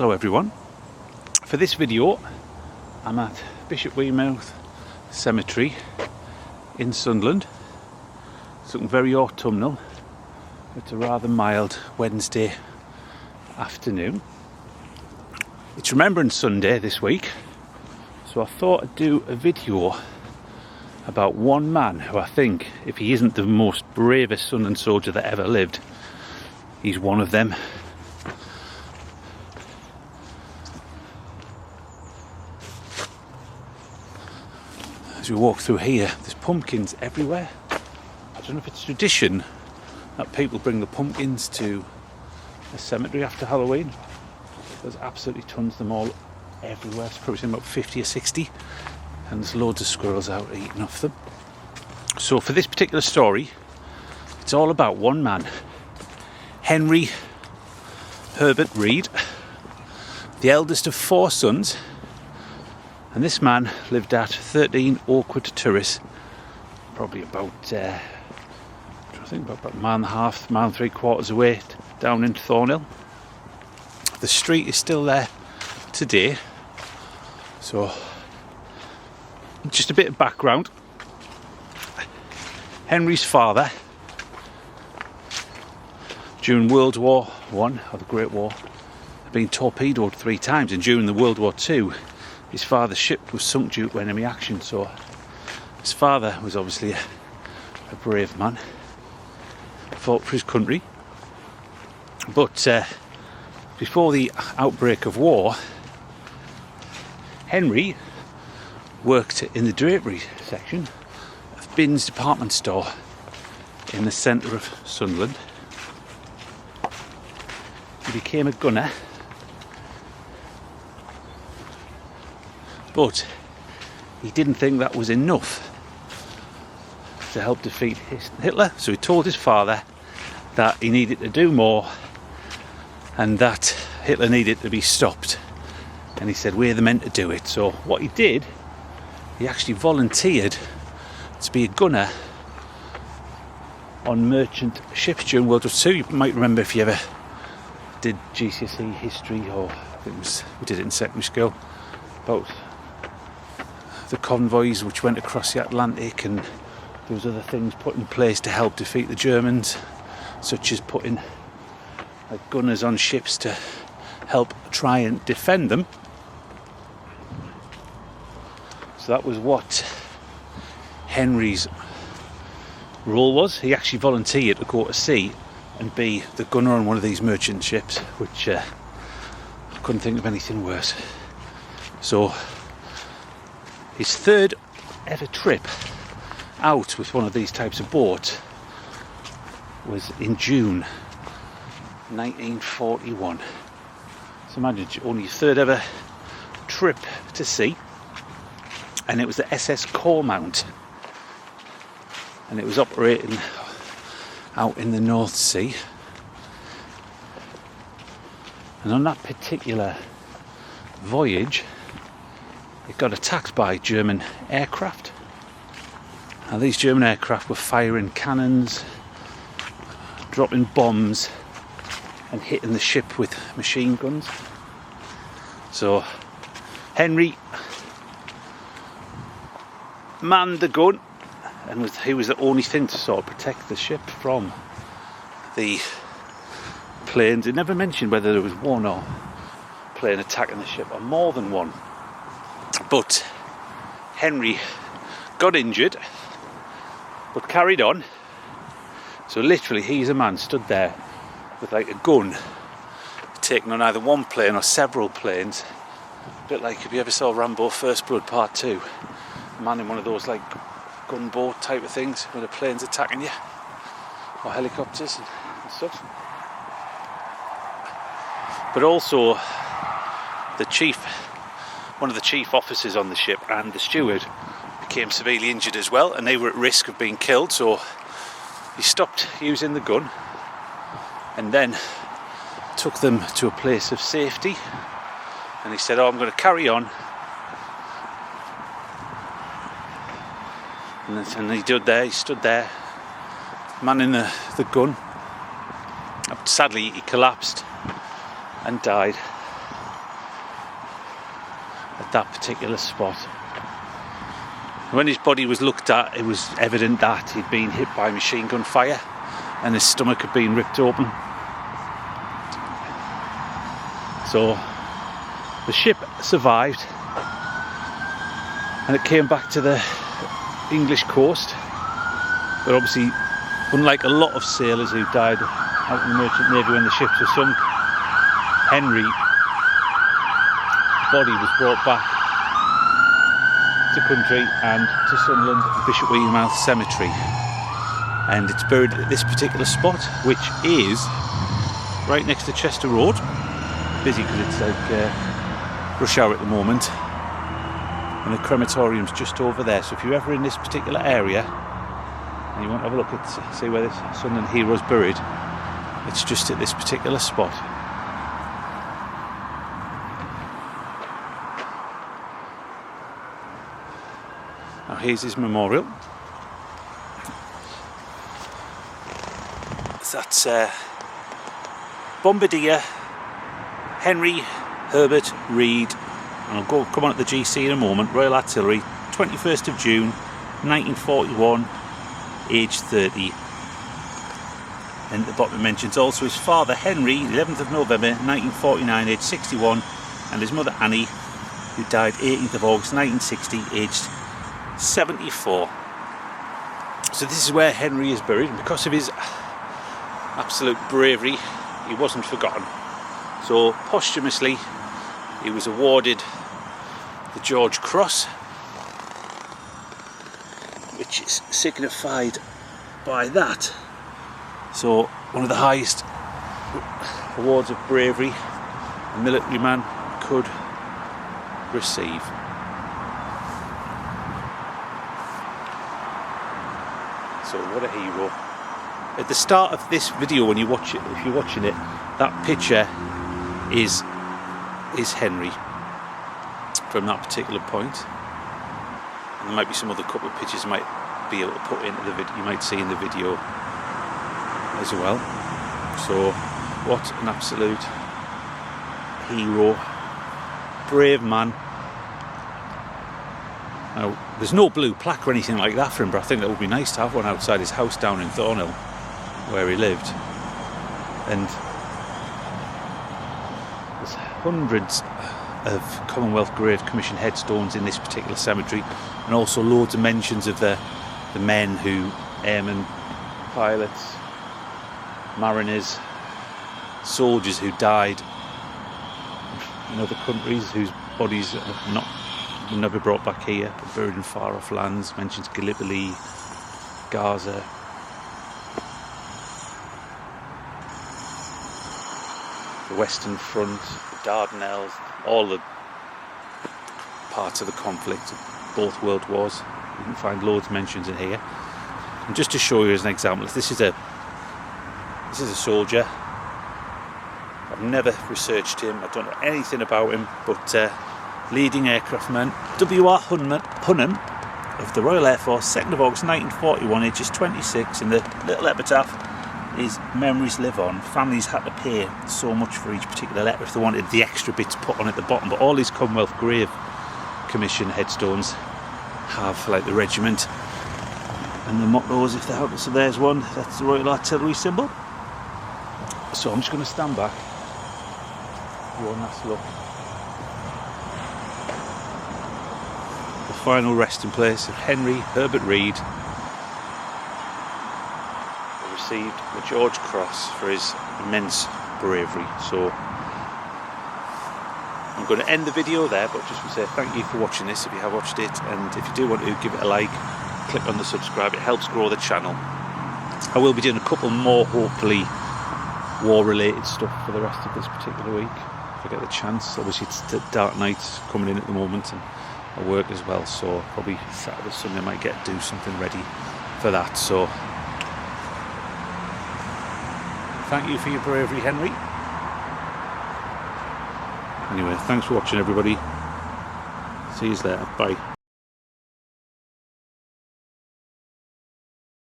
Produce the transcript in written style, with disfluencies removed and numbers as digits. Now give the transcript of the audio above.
Hello everyone. For this video I'm at Bishop Weymouth Cemetery in Sunderland. It's looking very autumnal. It's a rather mild Wednesday afternoon. It's Remembrance Sunday this week, so I thought I'd do a video about one man who I think, if he isn't the most bravest Sunderland soldier that ever lived, he's one of them. As we walk through here, there's pumpkins everywhere. I don't know if it's tradition that people bring the pumpkins to the cemetery after Halloween. There's absolutely tons of them all everywhere. It's probably about 50 or 60, and there's loads of squirrels out eating off them. So for this particular story, it's all about one man, Henry Herbert Reed, the eldest of 4 sons. And this man lived at 13 Oakwood Street, probably about, about a mile and a half, mile and 3/4 away down in Thornhill. The street is still there today. So, just a bit of background. Henry's father, during World War I, or the Great War, had been torpedoed 3 times, and during the World War II, his father's ship was sunk due to enemy action. So his father was obviously a brave man, fought for his country. But before the outbreak of war, Henry worked in the drapery section of Bin's department store in the centre of Sunderland. He became a gunner, but he didn't think that was enough to help defeat Hitler, so he told his father that he needed to do more and that Hitler needed to be stopped. And he said, we're the men to do it. So what he did, he actually volunteered to be a gunner on merchant ships during World War II. You might remember, if you ever did GCSE history, or I think we did it in secondary school, about the convoys which went across the Atlantic, and there was other things put in place to help defeat the Germans, such as putting gunners on ships to help try and defend them. So that was what Henry's role was. He actually volunteered to go to sea and be the gunner on one of these merchant ships, which I couldn't think of anything worse. So his 3rd ever trip out with one of these types of boats was in June 1941. So imagine, only your 3rd ever trip to sea, and it was the SS Cormount, and it was operating out in the North Sea. And on that particular voyage, it got attacked by German aircraft. Now these German aircraft were firing cannons, dropping bombs, and hitting the ship with machine guns. So Henry manned the gun, and he was the only thing to sort of protect the ship from the planes. It never mentioned whether there was one or plane attacking the ship, or more than one. But Henry got injured, but carried on. So literally, he's a man stood there with like a gun, taking on either one plane or several planes. A bit like if you ever saw Rambo First Blood Part 2, a man in one of those like gunboat type of things where the plane's attacking you, or helicopters and stuff. But also one of the chief officers on the ship and the steward became severely injured as well, and they were at risk of being killed. So he stopped using the gun and then took them to a place of safety, and he said, I'm going to carry on. And he stood there manning the gun. Sadly, he collapsed and died. that particular spot. When his body was looked at, it was evident that he'd been hit by machine gun fire and his stomach had been ripped open. So the ship survived and it came back to the English coast, but obviously, unlike a lot of sailors who died out in the Merchant Navy when the ships were sunk, Henry's body was brought back to country and to Sunderland Bishop William Mouth Cemetery, and it's buried at this particular spot, which is right next to Chester Road. Busy because it's like rush hour at the moment, and the crematorium's just over there. So if you're ever in this particular area and you want to have a look at, see where this Sunderland hero's buried, it's just at this particular spot. Now here's his memorial. That's Bombardier Henry Herbert Reed, and I'll come on at the GC in a moment. Royal Artillery, 21st of June 1941, age 30. And at the bottom it mentions also his father Henry, 11th of November 1949, age 61, and his mother Annie, who died 18th of August 1960, aged 74. So this is where Henry is buried, and because of his absolute bravery, he wasn't forgotten. So posthumously he was awarded the George Cross, which is signified by that. So one of the highest awards of bravery a military man could receive. So what a hero. At the start of this video, when you watch it, if you're watching it, that picture is Henry from that particular point. And there might be some other couple of pictures you might be able to put into the video, you might see in the video as well. So what an absolute hero, brave man. Now there's no blue plaque or anything like that for him, but I think that would be nice to have one outside his house down in Thornhill where he lived. And there's hundreds of Commonwealth Grade Commission headstones in this particular cemetery, and also loads of mentions of the men who, airmen, pilots, mariners, soldiers who died in other countries, whose bodies were never brought back here, but buried in far off lands. Mentions Gallipoli, Gaza. The Western Front, the Dardanelles, all the parts of the conflict, both world wars. You can find loads of mentions in here. And just to show you as an example, this is a soldier. I've never researched him, I don't know anything about him, but leading aircraftman W.R. Hunham of the Royal Air Force, 2nd of August 1941, ages 26, and the little epitaph is "Memories live on. Families had to pay so much for each particular letter if they wanted the extra bits put on at the bottom." But all these Commonwealth Grave Commission headstones have like the regiment and the mottos if they have it. So there's one, that's the Royal Artillery symbol. So I'm just going to stand back, one last look. The final resting place of Henry Herbert Reed, received the George Cross for his immense bravery. So I'm going to end the video there, but just to say thank you for watching this if you have watched it, and if you do want to give it a like, click on the subscribe, it helps grow the channel. I will be doing a couple more hopefully war related stuff for the rest of this particular week if I get the chance. Obviously it's the dark nights coming in at the moment and I work as well, so probably Saturday, Sunday I might do something ready for that. So thank you for your bravery, Henry. Anyway, thanks for watching everybody. See you later. Bye.